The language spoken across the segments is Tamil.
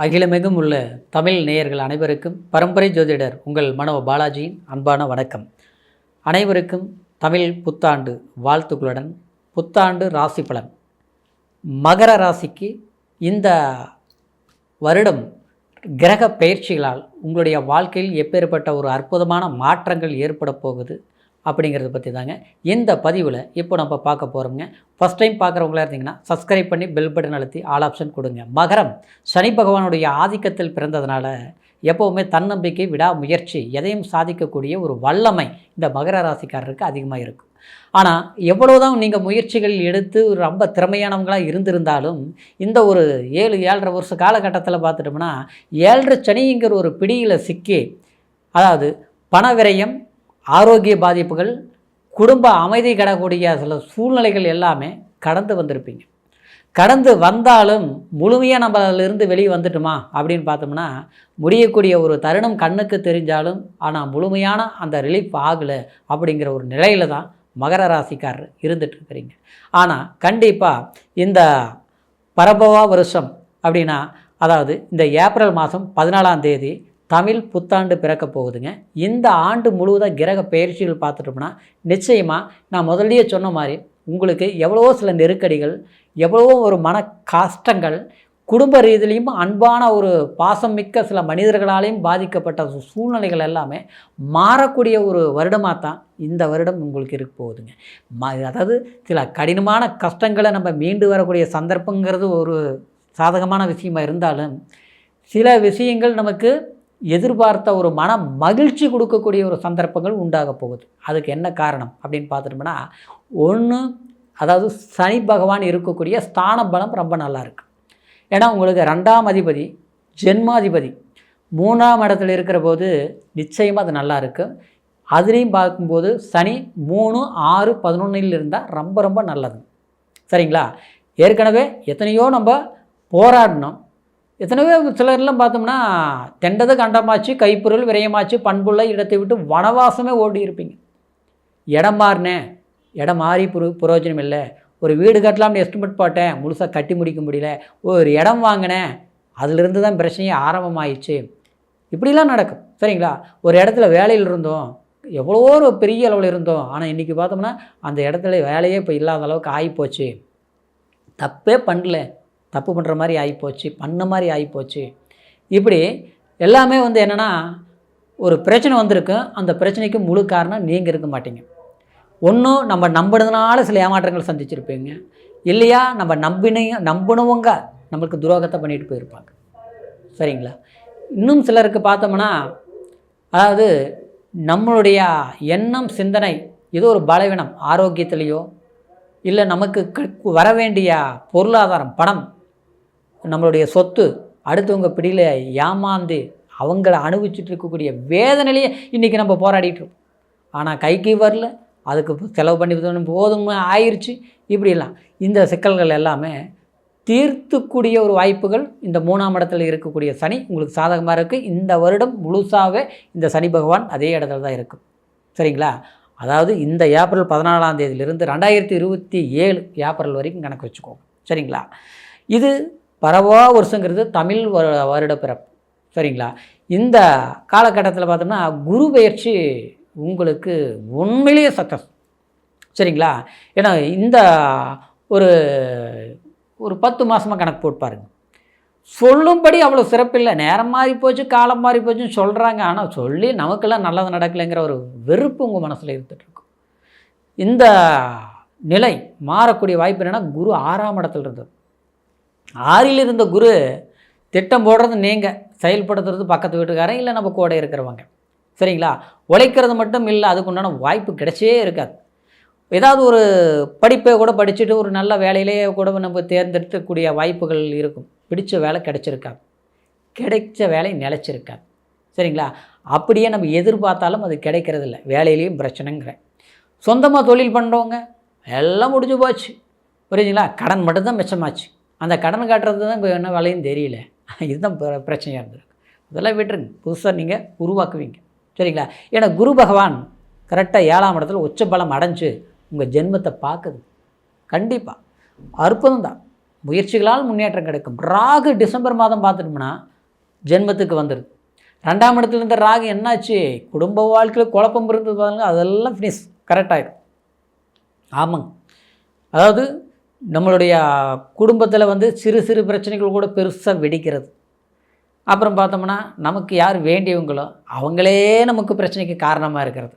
அகிலமெங்கும் உள்ள தமிழ் நேயர்கள் அனைவருக்கும் பரம்பரை ஜோதிடர் உங்கள் மனோ பாலாஜியின் அன்பான வணக்கம். அனைவருக்கும் தமிழ் புத்தாண்டு வாழ்த்துக்களுடன் புத்தாண்டு ராசி பலன். மகர ராசிக்கு இந்த வருடம் கிரக பயிற்சிகளால் உங்களுடைய வாழ்க்கையில் எப்பேற்பட்ட ஒரு அற்புதமான மாற்றங்கள் ஏற்பட போகுது அப்படிங்கிறத பற்றி தாங்க இந்த பதிவில் இப்போ நம்ம பார்க்க போகிறோங்க. ஃபஸ்ட் டைம் பார்க்குறவங்களா இருந்தீங்கன்னா சப்ஸ்கிரைப் பண்ணி பெல் பட்டன் அழுத்தி ஆல் ஆப்ஷன் கொடுங்க. மகரம் சனி பகவானுடைய ஆதிக்கத்தில் பிறந்ததுனால எப்போவுமே தன்னம்பிக்கை, விடாமுயற்சி, எதையும் சாதிக்கக்கூடிய ஒரு வல்லமை இந்த மகர ராசிக்காரருக்கு அதிகமாக இருக்கும். ஆனால் எவ்வளோதான் நீங்கள் முயற்சிகள் எடுத்து ரொம்ப திறமையானவங்களாக இருந்திருந்தாலும் இந்த ஒரு 7-7.5 வருஷ காலகட்டத்தில் பார்த்துட்டோம்னா 7.5 சனிங்கிற ஒரு பிடியில் சிக்கி, அதாவது பண விரயம், ஆரோக்கிய பாதிப்புகள், குடும்ப அமைதி கிடக்கூடிய சில சூழ்நிலைகள் எல்லாமே கடந்து வந்திருப்பீங்க. கடந்து வந்தாலும் முழுமையாக நம்ம அதிலிருந்து வெளியே வந்துட்டுமா அப்படின்னு பார்த்தோம்னா முடியக்கூடிய ஒரு தருணம் கண்ணுக்கு தெரிஞ்சாலும் ஆனால் முழுமையான அந்த ரிலீஃப் ஆகலை அப்படிங்கிற ஒரு நிலையில் தான் மகர ராசிக்காரர் இருந்துகிட்ருக்கிறீங்க. ஆனால் கண்டிப்பாக இந்த பரபவா வருஷம் அப்படின்னா, அதாவது இந்த ஏப்ரல் மாதம் 14ஆம் தேதி தமிழ் புத்தாண்டு பிறக்க போகுதுங்க. இந்த ஆண்டு முழுவதும் கிரக பயிற்சிகள் பார்த்துட்டோம்னா நிச்சயமாக நான் முதல்லயே சொன்ன மாதிரி உங்களுக்கு எவ்வளவோ சில நெருக்கடிகள், எவ்வளவோ ஒரு மன கஷ்டங்கள், குடும்ப ரீதியிலையும் அன்பான ஒரு பாசம் மிக்க சில மனிதர்களாலையும் பாதிக்கப்பட்ட சூழ்நிலைகள் எல்லாமே மாறக்கூடிய ஒரு வருடமாக தான் இந்த வருடம் உங்களுக்கு இருக்க போகுதுங்க. அதாவது சில கடினமான கஷ்டங்களை நம்ம மீண்டு வரக்கூடிய சந்தர்ப்பங்கிறது ஒரு சாதகமான விஷயமாக இருந்தாலும் சில விஷயங்கள் நமக்கு எதிர்பார்த்த ஒரு மன மகிழ்ச்சி கொடுக்கக்கூடிய ஒரு சந்தர்ப்பங்கள் உண்டாக போகுது. அதுக்கு என்ன காரணம் அப்படின்னு பார்த்துட்டோம்னா, ஒன்று, அதாவது சனி பகவான் இருக்கக்கூடிய ஸ்தான பலம் ரொம்ப நல்லா இருக்குது. ஏன்னா உங்களுக்கு 2ஆம் அதிபதி ஜென்மாதிபதி 3ஆம் இடத்துல இருக்கிற போது நிச்சயமாக அது நல்லா இருக்குது. அதுலேயும் பார்க்கும்போது சனி 3, 6, 11 இருந்தால் ரொம்ப ரொம்ப நல்லது. சரிங்களா? ஏற்கனவே எத்தனையோ நம்ம போராடினோம். எத்தனையோ சிலர்லாம் பார்த்தோம்னா தெண்டது கண்டமாச்சு, கைப்பொருள் விரயமாச்சு, பண்புள்ள இடத்தை விட்டு வனவாசமே ஓடி இருப்பீங்க. இடம் மாறினேன், இடம் மாறி பிரயோஜனம் இல்லை. ஒரு வீடு கட்டலாம்னு எஸ்டிமேட் போட்டேன், முழுசாக கட்டி முடிக்க முடியல. ஒரு இடம் வாங்கினேன், அதிலிருந்து தான் பிரச்சனையே ஆரம்பமாயிடுச்சு. இப்படிலாம் நடக்கும். சரிங்களா? ஒரு இடத்துல வேலையில் இருந்தோம், எவ்வளோ ஒரு பெரிய அளவில் இருந்தோம், ஆனால் இன்றைக்கி பார்த்தோம்னா அந்த இடத்துல வேலையே இப்போ இல்லாத அளவுக்கு ஆகிப்போச்சு. தப்பே பண்ணல, தப்பு பண்ணுற மாதிரி ஆகிப்போச்சு, பண்ண மாதிரி ஆகிப்போச்சு. இப்படி எல்லாமே என்னென்னா ஒரு பிரச்சனை வந்திருக்கு. அந்த பிரச்சனைக்கு முழு காரணம் நீங்கள் இருக்க மாட்டீங்க. ஒன்றும் நம்ம நம்பினதுனால சில ஏமாற்றங்கள் சந்திச்சிருப்பீங்க, இல்லையா நம்ம நம்பினவங்க நம்மளுக்கு துரோகத்தை பண்ணிட்டு போயிருப்பாங்க. சரிங்களா? இன்னும் சிலருக்கு பார்த்தோம்னா, அதாவது நம்மளுடைய எண்ணம், சிந்தனை ஏதோ ஒரு பலவீனம், ஆரோக்கியத்திலேயோ இல்லை நமக்கு வர வேண்டிய பொருளாதாரம், பணம், நம்மளுடைய சொத்து அடுத்தவங்க பிடியில் ஏமாந்து அவங்கள அனுபவிச்சுட்டு இருக்கக்கூடிய வேதனையிலேயே இன்றைக்கி நம்ம போராடிட்டுருக்கோம். ஆனால் கைக்கு வரல, அதுக்கு செலவு பண்ணி போதும் ஆயிடுச்சு. இப்படிலாம் இந்த சிக்கல்கள் எல்லாமே தீர்த்துக்கூடிய ஒரு வாய்ப்புகள் இந்த 3ஆம் இடத்துல இருக்கக்கூடிய சனி உங்களுக்கு சாதகமாக இருக்குது. இந்த வருடம் முழுசாகவே இந்த சனி பகவான் அதே இடத்துல தான் இருக்கும். சரிங்களா? அதாவது இந்த ஏப்ரல் 14ஆம் தேதியிலிருந்து 2027 ஏப்ரல் வரைக்கும் கணக்கு வச்சுக்கோங்க. சரிங்களா? இது பரவா வருஷங்கிறது தமிழ் வருட பிறப்பு. சரிங்களா? இந்த காலகட்டத்தில் பார்த்தோம்னா குரு பயிற்சி உங்களுக்கு உண்மையிலேயே சக்ஸஸ். சரிங்களா? ஏன்னா இந்த ஒரு 10 மாதமாக கணக்கு போட்டு பாருங்க. சொல்லும்படி அவ்வளோ சிறப்பில்லை, நேரம் மாறி போச்சு, காலம் மாறி போச்சுன்னு சொல்கிறாங்க. ஆனால் சொல்லி நமக்கெல்லாம் நல்லது நடக்கலைங்கிற ஒரு வெறுப்பு உங்கள் மனசில் இருந்துகிட்ருக்கும். இந்த நிலை மாறக்கூடிய வாய்ப்பு என்னென்னா, குரு 6ஆம் இடத்துல இருந்தது. 6ல் இருந்த குரு திட்டம் போடுறது நீங்கள், செயல்படுத்துறது பக்கத்து வீட்டுக்காரன் இல்லை நம்ம கூட இருக்கிறவங்க. சரிங்களா? உழைக்கிறது மட்டும் இல்லை, அதுக்கு உண்டான வாய்ப்பு கிடைச்சே இருக்காது. ஏதாவது ஒரு படிப்பை கூட படிச்சுட்டு ஒரு நல்ல வேலையிலேயே கூட நம்ம தேர்ந்தெடுக்கக்கூடிய வாய்ப்புகள் இருக்கும். பிடிச்ச வேலை கிடைச்சிருக்காது, கிடைச்ச வேலை நிலச்சிருக்காது. சரிங்களா? அப்படியே நம்ம எதிர்பார்த்தாலும் அது கிடைக்கிறதில்ல. வேலையிலையும் பிரச்சனைங்கிறேன். சொந்தமாக தொழில் பண்ணுறவங்க எல்லாம் முடிஞ்சு போச்சு. புரியுதுங்களா? கடன் மட்டும்தான் மிச்சமாச்சு. அந்த கடன் காட்டுறது தான் இப்போ என்ன வேலையும் தெரியல. இதுதான் பிரச்சனையாக இருந்திருக்கு. அதெல்லாம் விட்டுருங்க, புதுசாக நீங்கள் உருவாக்குவீங்க. சரிங்களா? ஏன்னா குரு பகவான் கரெக்டாக 7ஆம் இடத்துல உச்ச பலம் அடைஞ்சு உங்கள் ஜென்மத்தை பார்க்குது. கண்டிப்பாக அற்புதம் தான். முயற்சிகளால் முன்னேற்றம் கிடைக்கும். ராகு டிசம்பர் மாதம் பார்த்துட்டோம்னா ஜென்மத்துக்கு வந்துடுது. 2ஆம் இடத்துல இருந்த ராகு என்னாச்சு, குடும்ப வாழ்க்கையில் குழப்பம் இருந்தது பாருங்க, அதெல்லாம் ஃபினிஷ் கரெக்டாகிடும். ஆமாங்க. அதாவது நம்மளுடைய குடும்பத்தில் வந்து சிறு சிறு பிரச்சனைகள் கூட பெருசாக வெடிக்கிறது. அப்புறம் பார்த்தோம்னா நமக்கு யார் வேண்டியவங்களோ அவங்களே நமக்கு பிரச்சனைக்கு காரணமாக இருக்கிறது.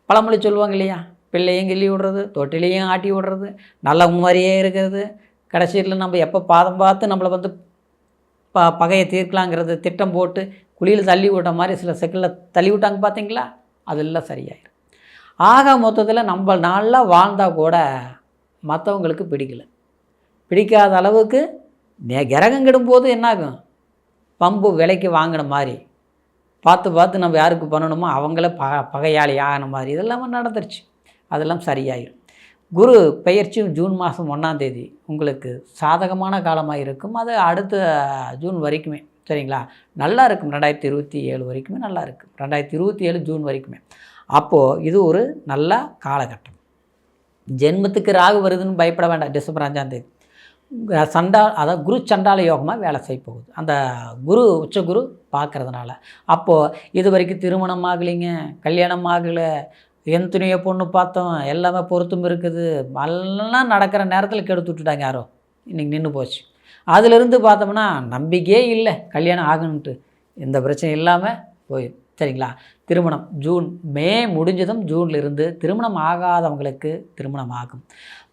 பழமொழி சொல்லுவாங்க இல்லையா, பிள்ளையும் கிள்ளி விடுறது, தொட்டிலையும் ஆட்டி விடுறது, நல்ல மாதிரியே இருக்கிறது, கடைசியில் நம்ம எப்போ பாதம் பார்த்து நம்மளை வந்து பகையை தீர்க்கலாங்கிறது திட்டம் போட்டு குழியில் தள்ளி விட்ட மாதிரி சில செகண்டில் தள்ளி விட்டாங்க பார்த்தீங்களா, அதெல்லாம் சரியாயிடும். ஆக மொத்தத்தில் நம்ம நல்லா வாழ்ந்தால் கூட மற்றவங்களுக்கு பிடிக்காத அளவுக்கு கிரகம் கெடும்போது என்னாகும், பம்பு விலைக்கு வாங்கின மாதிரி பார்த்து நம்ம யாருக்கு பண்ணணுமோ அவங்கள பகையாளி ஆகின மாதிரி இதெல்லாம் நடந்துருச்சு. அதெல்லாம் சரியாயிடும். குரு பெயர்ச்சி ஜூன் மாதம் 1ஆம் தேதி உங்களுக்கு சாதகமான காலமாக இருக்கும். அது அடுத்த ஜூன் வரைக்குமே சரிங்களா நல்லா இருக்கும். 2027 வரைக்குமே நல்லா இருக்கும். 2027 ஜூன் வரைக்குமே. அப்போது இது ஒரு நல்ல காலகட்டம். ஜென்மத்துக்கு ராகு வருதுன்னு பயப்பட வேண்டாம். டிசம்பர் 5ஆம் தேதி அதாவது குரு சண்டால யோகமாக வேலை செய்ய போகுது. அந்த குரு உச்சகுரு பார்க்குறதுனால அப்போது இது வரைக்கும் திருமணம் ஆகலைங்க, கல்யாணம் ஆகலை, எத்தனையோ பொண்ணு பார்த்தோம், எல்லாமே பொருத்தம் இருக்குது, எல்லாம் நடக்கிற நேரத்தில் கெடுத்து விட்டுட்டாங்க யாரோ, இன்றைக்கி நின்று போச்சு. அதிலிருந்து பார்த்தோம்னா நம்பிக்கையே இல்லை கல்யாணம் ஆகணுன்ட்டு, எந்த பிரச்சனையும் இல்லாமல் போயிடும் சரிங்களா. திருமணம் மே முடிஞ்சதும் ஜூனில் இருந்து திருமணம் ஆகாதவங்களுக்கு திருமணம் ஆகும்.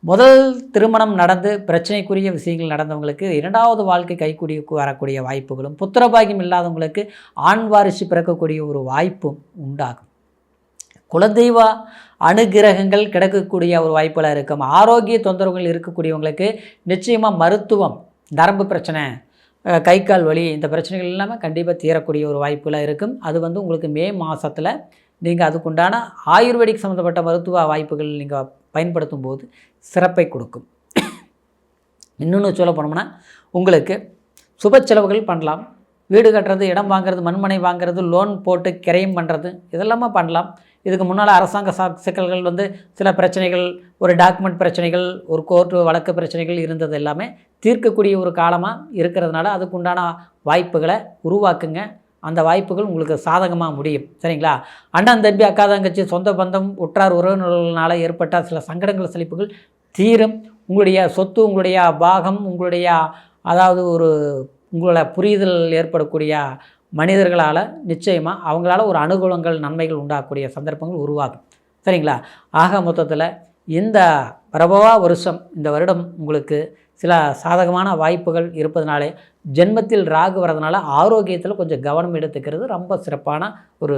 முதல் திருமணம் நடந்து பிரச்சனைக்குரிய விஷயங்கள் நடந்தவங்களுக்கு 2வது வாழ்க்கை கைக்கூடி வரக்கூடிய வாய்ப்புகளும், புத்திரபாகியம் இல்லாதவங்களுக்கு ஆண் வாரிசு பிறக்கக்கூடிய ஒரு வாய்ப்பும் உண்டாகும். குலதெய்வ அனுகிரகங்கள் கிடைக்கக்கூடிய ஒரு வாய்ப்புகள் இருக்கும். ஆரோக்கிய தொந்தரவுகள் இருக்கக்கூடியவங்களுக்கு நிச்சயமாக மருத்துவம், நரம்பு பிரச்சனை, கை கால் வலி, இந்த பிரச்சனைகள் இல்லாமல் கண்டிப்பாக தீரக்கூடிய ஒரு வாய்ப்புலாம் இருக்கும். அது வந்து உங்களுக்கு மே மாதத்தில் நீங்கள் அதுக்குண்டான ஆயுர்வேதிக் சம்மந்தப்பட்ட மருத்துவ வாய்ப்புகள் நீங்கள் பயன்படுத்தும் போது சிறப்பை கொடுக்கும். இன்னொன்று சொல்ல போனோம்னா உங்களுக்கு சுப செலவுகள் பண்ணலாம். வீடு கட்டுறது, இடம் வாங்குறது, மண்மனை வாங்குறது, லோன் போட்டு கிரையம் பண்ணுறது, இதெல்லாமே பண்ணலாம். இதுக்கு முன்னால் அரசாங்க சிக்கல்கள் வந்து சில பிரச்சனைகள், ஒரு டாக்குமெண்ட் பிரச்சனைகள், ஒரு கோர்ட்டு வழக்கு பிரச்சனைகள் இருந்தது எல்லாமே தீர்க்கக்கூடிய ஒரு காலமாக இருக்கிறதுனால அதுக்குண்டான வாய்ப்புகளை உருவாக்குங்க. அந்த வாய்ப்புகள் உங்களுக்கு சாதகமாக முடியும் சரிங்களா. அண்ணன் தம்பி அக்கா தங்கச்சி சொந்த பந்தம் உற்றார் உறவினர்களால் ஏற்பட்ட சில சங்கடங்கள் செழிப்புகள் தீரும். உங்களுடைய சொத்து, உங்களுடைய பாகம், உங்களுடைய அதாவது உங்களோட புரிதல் ஏற்படக்கூடிய மனிதர்களால் நிச்சயமாக அவங்களால ஒரு அனுகூலங்கள், நன்மைகள் உண்டாகக்கூடிய சந்தர்ப்பங்கள் உருவாகும் சரிங்களா. ஆக மொத்தத்தில் இந்த பிரபவா வருஷம், இந்த வருடம் உங்களுக்கு சில சாதகமான வாய்ப்புகள் இருப்பதனாலே ஜென்மத்தில் ராகு வரதுனால ஆரோக்கியத்தில் கொஞ்சம் கவனம் எடுத்துக்கிறது ரொம்ப சிறப்பான ஒரு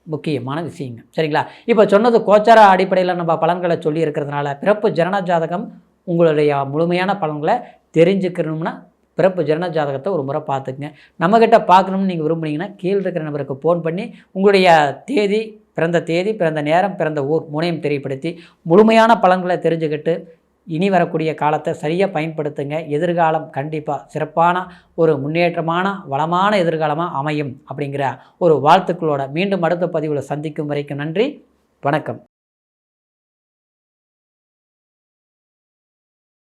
முக்கியமான விஷயங்க சரிங்களா. இப்போ சொன்னது கோச்சார அடிப்படையில் நம்ம பலன்களை சொல்லி இருக்கிறதுனால பிறப்பு ஜனன ஜாதகம் உங்களுடைய முழுமையான பலன்களை தெரிஞ்சுக்கணும்னா பிறப்பு ஜனன ஜாதகத்தை ஒரு முறை பார்த்துக்குங்க. நம்மக்கிட்ட பார்க்கணும்னு நீங்கள் விரும்புனீங்கன்னா கீழே இருக்கிற நபருக்கு ஃபோன் பண்ணி உங்களுடைய தேதி, பிறந்த தேதி, பிறந்த நேரம், பிறந்த ஊர் மூணையும் தெரியப்படுத்தி முழுமையான பலன்களை தெரிஞ்சுக்கிட்டு இனி வரக்கூடிய காலத்தை சரியாக பயன்படுத்துங்க. எதிர்காலம் கண்டிப்பாக சிறப்பான ஒரு முன்னேற்றமான வளமான எதிர்காலமாக அமையும் அப்படிங்கிற ஒரு வாழ்த்துக்களோட மீண்டும் அடுத்த பதிவில் சந்திக்கும் வரைக்கும் நன்றி, வணக்கம்.